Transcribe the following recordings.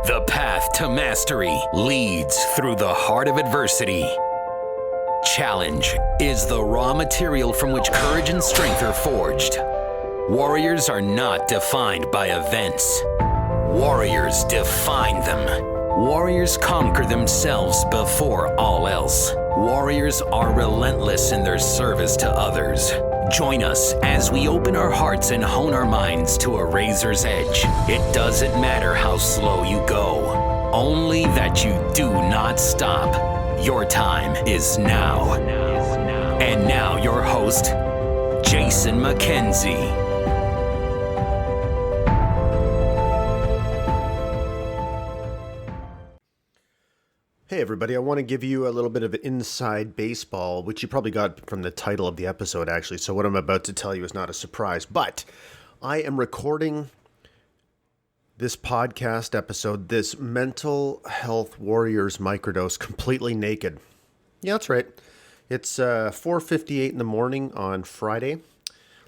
The path to mastery leads through the heart of adversity. Challenge is the raw material from which courage and strength are forged. Warriors are not defined by events. Warriors define them. Warriors conquer themselves before all else. Warriors are relentless in their service to others. Join us as we open our hearts and hone our minds to a razor's edge. It doesn't matter how slow you go, only that you do not stop. Your time is now. And now your host, Jason McKenzie. Hey everybody, I want to give you a little bit of inside baseball, which you probably got from the title of the episode actually, so what I'm about to tell you is not a surprise, but I am recording this podcast episode, this Mental Health Warriors Microdose, completely naked. Yeah, that's right. It's 4:58 in the morning on Friday.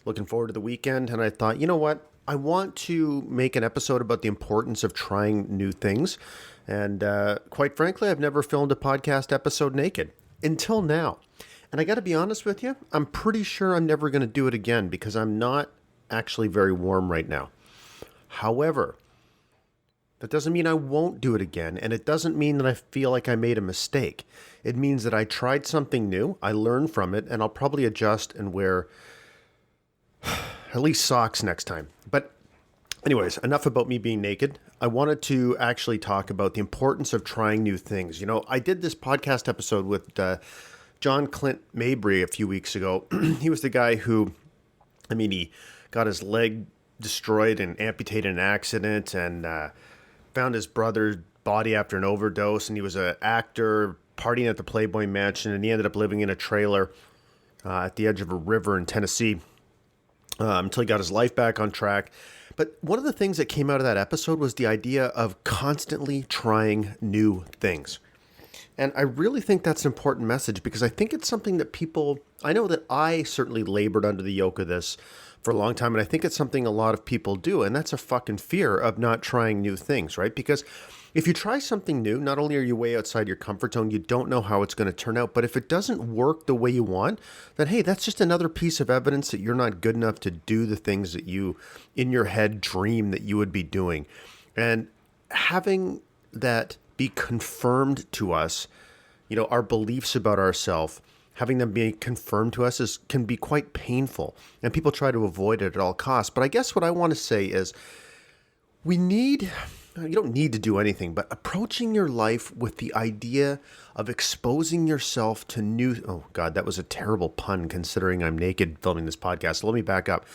Looking forward to the weekend, and I thought, you know what? I want to make an episode about the importance of trying new things. And quite frankly, I've never filmed a podcast episode naked until now. And I got to be honest with you, I'm pretty sure I'm never going to do it again because I'm not actually very warm right now. However, that doesn't mean I won't do it again. And it doesn't mean that I feel like I made a mistake. It means that I tried something new, I learned from it, and I'll probably adjust and wear at least socks next time. But anyways, enough about me being naked. I wanted to actually talk about the importance of trying new things. You know, I did this podcast episode with John Clint Mabry a few weeks ago. He was the guy who, he got his leg destroyed and amputated in an accident and found his brother's body after an overdose. And he was an actor partying at the Playboy Mansion, and he ended up living in a trailer at the edge of a river in Tennessee until he got his life back on track. But one of the things that came out of that episode was the idea of constantly trying new things. And I really think that's an important message because I think it's something that I know that I certainly labored under the yoke of this for a long time. And I think it's something a lot of people do. And that's a fucking fear of not trying new things, right? Because if you try something new, not only are you way outside your comfort zone, you don't know how it's going to turn out. But if it doesn't work the way you want, then hey, that's just another piece of evidence that you're not good enough to do the things that you, in your head, dream that you would be doing. And having that be confirmed to us, you know, our beliefs about ourselves, having them be confirmed to us can be quite painful. And people try to avoid it at all costs. But I guess what I want to say is you don't need to do anything, but approaching your life with the idea of exposing yourself to new... Oh, God, that was a terrible pun considering I'm naked filming this podcast. So let me back up.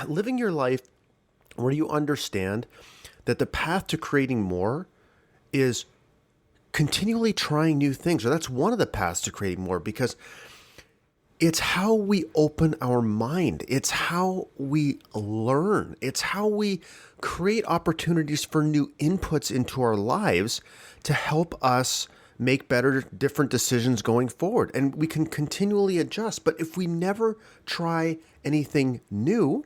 Living your life where you understand that the path to creating more is continually trying new things. Or that's one of the paths to creating more because it's how we open our mind. It's how we learn. It's how we create opportunities for new inputs into our lives to help us make better, different decisions going forward. And we can continually adjust. But if we never try anything new,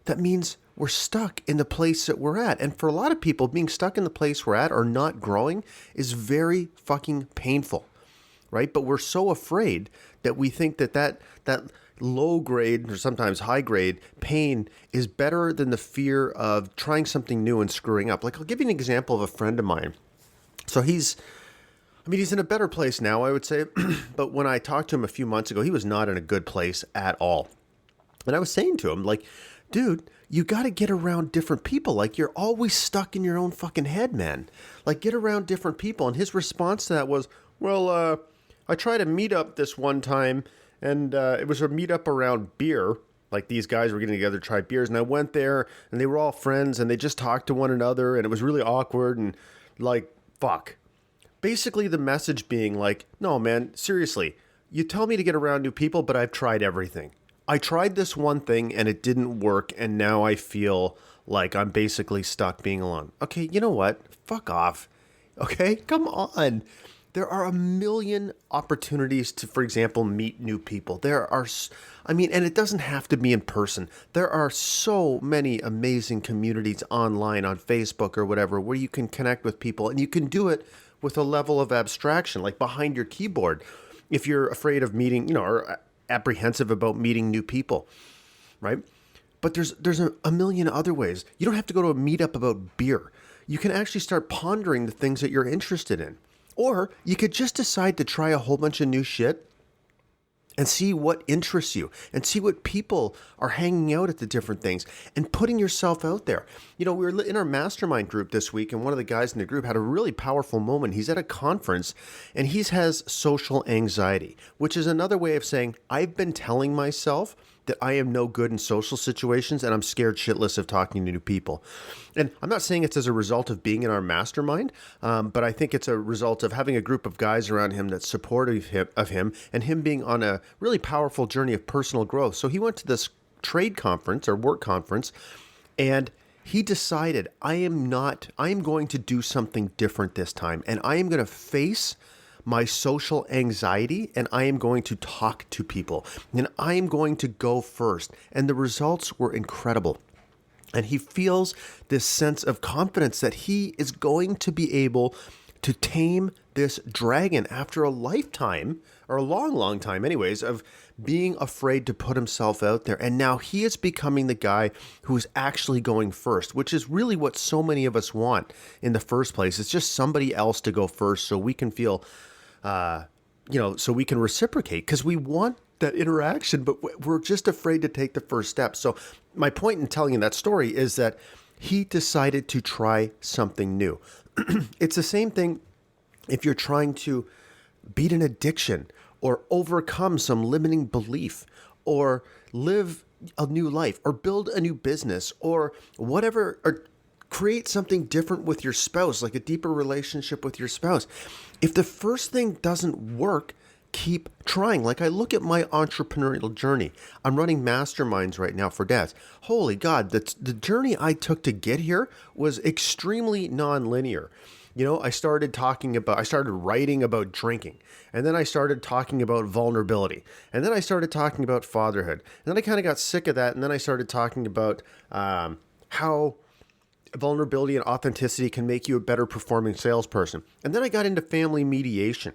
that means we're stuck in the place that we're at. And for a lot of people, being stuck in the place we're at or not growing is very fucking painful, right? But we're so afraid that we think that low grade or sometimes high grade pain is better than the fear of trying something new and screwing up. Like, I'll give you an example of a friend of mine. So he's in a better place now, I would say. But when I talked to him a few months ago, he was not in a good place at all. And I was saying to him, like, dude, you got to get around different people. Like, you're always stuck in your own fucking head, man. Like, get around different people. And his response to that was, well, I tried a meetup this one time, and it was a meetup around beer. Like, these guys were getting together to try beers, and I went there, and they were all friends, and they just talked to one another, and it was really awkward, and like, fuck. Basically, the message being like, no, man, seriously, you tell me to get around new people, but I've tried everything. I tried this one thing, and it didn't work, and now I feel like I'm basically stuck being alone. Okay, you know what? Fuck off. Okay, come on. There are a million opportunities to, for example, meet new people. And it doesn't have to be in person. There are so many amazing communities online on Facebook or whatever where you can connect with people, and you can do it with a level of abstraction, like behind your keyboard. If you're afraid of meeting, or apprehensive about meeting new people, right? But there's a million other ways. You don't have to go to a meetup about beer. You can actually start pondering the things that you're interested in. Or you could just decide to try a whole bunch of new shit and see what interests you and see what people are hanging out at the different things and putting yourself out there. We were in our mastermind group this week, and one of the guys in the group had a really powerful moment. He's at a conference and he has social anxiety, which is another way of saying, I've been telling myself that I am no good in social situations and I'm scared shitless of talking to new people. And I'm not saying it's as a result of being in our mastermind, but I think it's a result of having a group of guys around him that's supportive of him and him being on a really powerful journey of personal growth. So he went to this trade conference or work conference, and he decided, I am going to do something different this time, and I am going to face my social anxiety, and I am going to talk to people, and I am going to go first. And the results were incredible. And he feels this sense of confidence that he is going to be able to tame this dragon after a lifetime, or a long, long time anyways, of being afraid to put himself out there. And now he is becoming the guy who is actually going first, which is really what so many of us want in the first place. It's just somebody else to go first so we can feel so we can reciprocate, because we want that interaction, but we're just afraid to take the first step. So my point in telling you that story is that he decided to try something new. It's the same thing if you're trying to beat an addiction or overcome some limiting belief or live a new life or build a new business or whatever, or create something different with your spouse, like a deeper relationship with your spouse. If the first thing doesn't work, keep trying. Like, I look at my entrepreneurial journey. I'm running masterminds right now for dads. Holy God, the journey I took to get here was extremely non-linear. I started writing about drinking, and then I started talking about vulnerability, and then I started talking about fatherhood, and then I kind of got sick of that, and then I started talking about how vulnerability and authenticity can make you a better performing salesperson. And then I got into family mediation.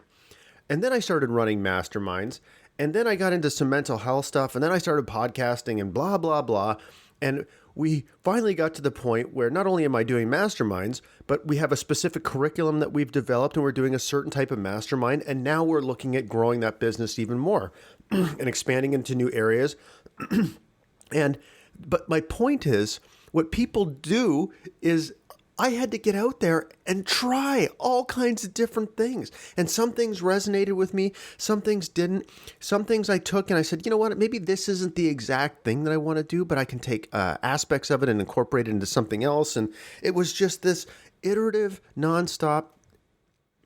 And then I started running masterminds. And then I got into some mental health stuff. And then I started podcasting and blah, blah, blah. And we finally got to the point where not only am I doing masterminds, but we have a specific curriculum that we've developed, and we're doing a certain type of mastermind. And now we're looking at growing that business even more and expanding into new areas. But my point is, what people do is I had to get out there and try all kinds of different things. And some things resonated with me, some things didn't. Some things I took and I said, you know what, maybe this isn't the exact thing that I want to do, but I can take aspects of it and incorporate it into something else. And it was just this iterative, nonstop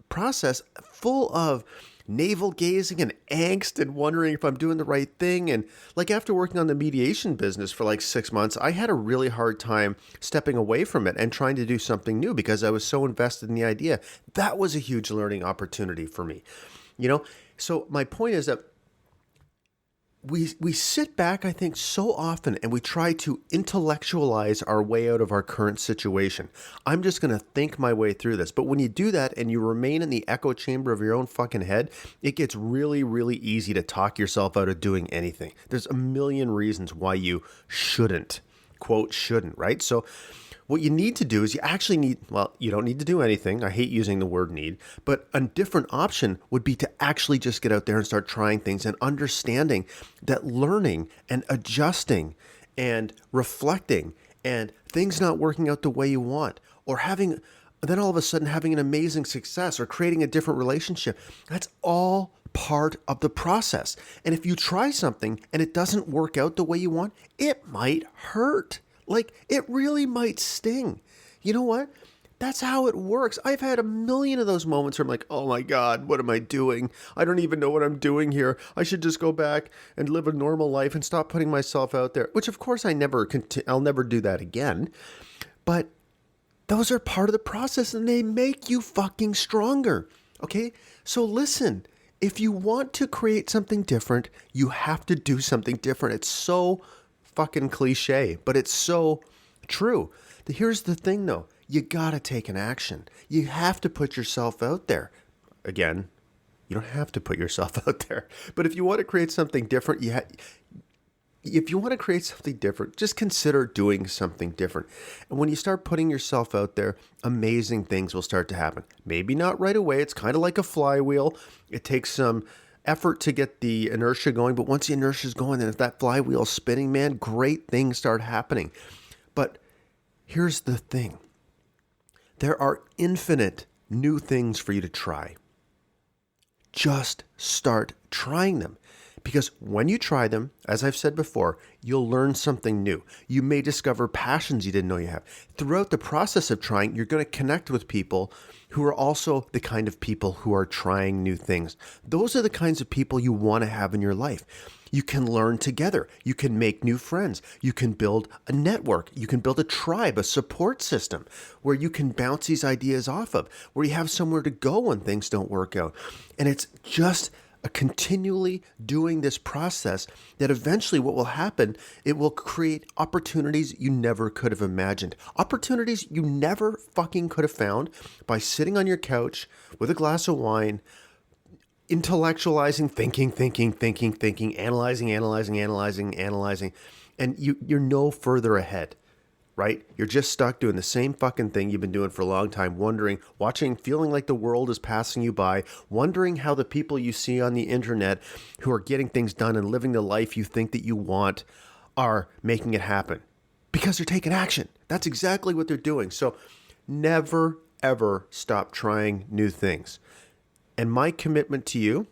process full of navel gazing and angst and wondering if I'm doing the right thing. And like, after working on the mediation business for like 6 months, I had a really hard time stepping away from it and trying to do something new because I was so invested in the idea. That was a huge learning opportunity for me. So my point is that we sit back, I think, so often, and we try to intellectualize our way out of our current situation. I'm just going to think my way through this. But when you do that and you remain in the echo chamber of your own fucking head, it gets really, really easy to talk yourself out of doing anything. There's a million reasons why you shouldn't, quote, shouldn't, right? So what you need to do is you don't need to do anything. I hate using the word need, but a different option would be to actually just get out there and start trying things and understanding that learning and adjusting and reflecting and things not working out the way you want, or then all of a sudden having an amazing success or creating a different relationship, that's all part of the process. And if you try something and it doesn't work out the way you want, it might hurt. Like, it really might sting. You know what? That's how it works. I've had a million of those moments where I'm like, oh my God, what am I doing? I don't even know what I'm doing here. I should just go back and live a normal life and stop putting myself out there, which of course I'll never do that again. But those are part of the process, and they make you fucking stronger. Okay? So listen, if you want to create something different, you have to do something different. It's so fucking cliche, but it's so true. Here's the thing though, you gotta take an action. You have to put yourself out there. Again, you don't have to put yourself out there, but if you want to create something different, just consider doing something different. And when you start putting yourself out there, amazing things will start to happen. Maybe not right away. It's kind of like a flywheel. It takes some effort to get the inertia going, but once the inertia is going, then if that flywheel's spinning, man, great things start happening. But here's the thing. There are infinite new things for you to try. Just start trying them. Because when you try them, as I've said before, you'll learn something new. You may discover passions you didn't know you have. Throughout the process of trying, you're going to connect with people who are also the kind of people who are trying new things. Those are the kinds of people you want to have in your life. You can learn together. You can make new friends. You can build a network. You can build a tribe, a support system where you can bounce these ideas off of, where you have somewhere to go when things don't work out. And it's just a continually doing this process that eventually what will happen, it will create opportunities you never could have imagined. Opportunities you never fucking could have found by sitting on your couch with a glass of wine, intellectualizing, thinking, analyzing, and you're no further ahead. Right? You're just stuck doing the same fucking thing you've been doing for a long time, feeling like the world is passing you by, wondering how the people you see on the internet who are getting things done and living the life you think that you want are making it happen. Because they're taking action. That's exactly what they're doing. So never, ever stop trying new things. And my commitment to you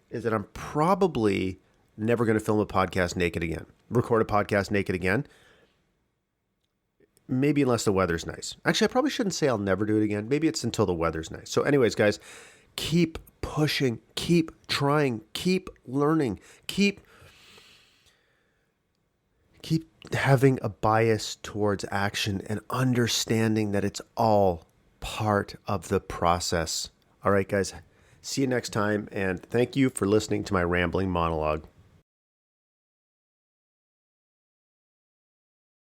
is that I'm probably never going to film a podcast naked again, record a podcast naked again. Maybe unless the weather's nice. Actually, I probably shouldn't say I'll never do it again. Maybe it's until the weather's nice. So anyways, guys, keep pushing, keep trying, keep learning, keep having a bias towards action and understanding that it's all part of the process. All right, guys, see you next time. And thank you for listening to my rambling monologue.